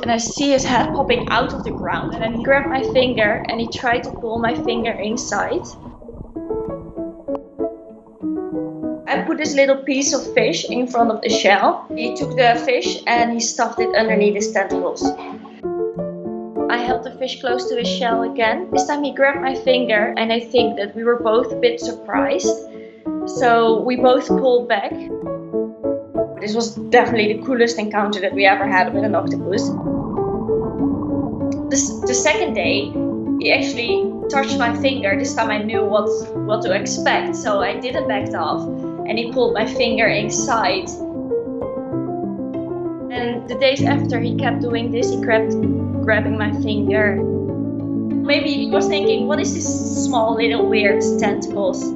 And I see his head popping out of the ground, and then he grabbed my finger and he tried to pull my finger inside. I put this little piece of fish in front of the shell. He took the fish and he stuffed it underneath his tentacles. I held the fish close to his shell again. This time he grabbed my finger, and I think that we were both a bit surprised. So we both pulled back. This was definitely the coolest encounter that we ever had with an octopus. The second day, he actually touched my finger. This time I knew what to expect, so I didn't back off, and he pulled my finger inside. And the days after he kept doing this, he kept grabbing my finger. Maybe he was thinking, what is this small little weird tentacles?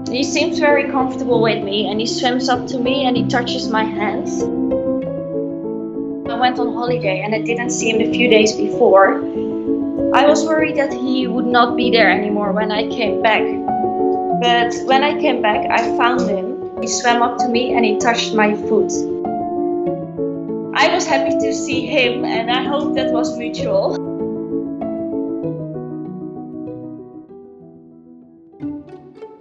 He seems very comfortable with me, and he swims up to me and he touches my hands. I went on holiday and I didn't see him the few days before. I was worried that he would not be there anymore when I came back. But when I came back, I found him. He swam up to me and he touched my foot. I was happy to see him, and I hope that was mutual.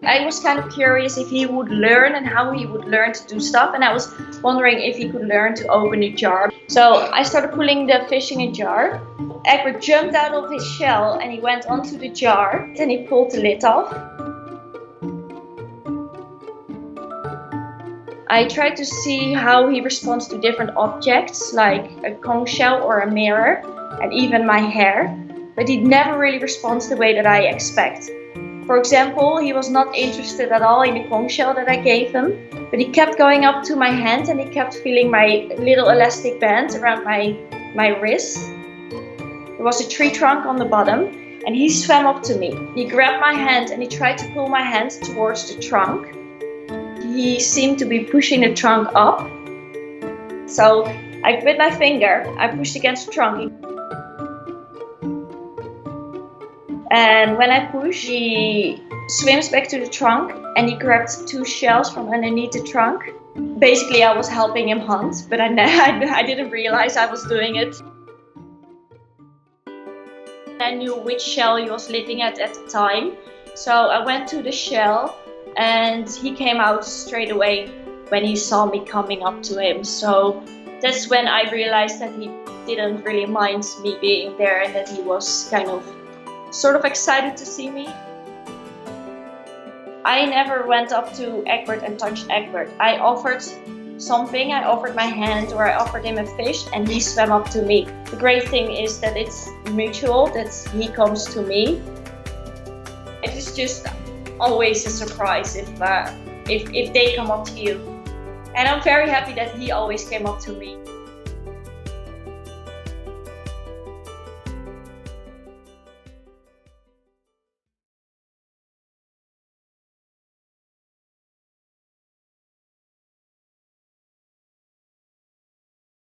I was kind of curious if he would learn and how he would learn to do stuff, and I was wondering if he could learn to open a jar. So I started pulling the fish in a jar. Egbert jumped out of his shell and he went onto the jar. Then he pulled the lid off. I tried to see how he responds to different objects, like a conch shell or a mirror, and even my hair, but he never really responds the way that I expect. For example, he was not interested at all in the conch shell that I gave him, but he kept going up to my hand and he kept feeling my little elastic band around my wrist. There was a tree trunk on the bottom, and he swam up to me. He grabbed my hand and he tried to pull my hand towards the trunk. He seemed to be pushing the trunk up. So with my finger, I pushed against the trunk. And when I push, he swims back to the trunk and he grabbed 2 shells from underneath the trunk. Basically, I was helping him hunt, but I didn't realize I was doing it. I knew which shell he was living at the time. So I went to the shell and he came out straight away when he saw me coming up to him. So that's when I realized that he didn't really mind me being there and that he was kind of sort of excited to see me. I never went up to Egbert and touched Egbert. I offered something, I offered my hand or I offered him a fish and he swam up to me. The great thing is that it's mutual, that he comes to me. It is just always a surprise if they come up to you. And I'm very happy that he always came up to me.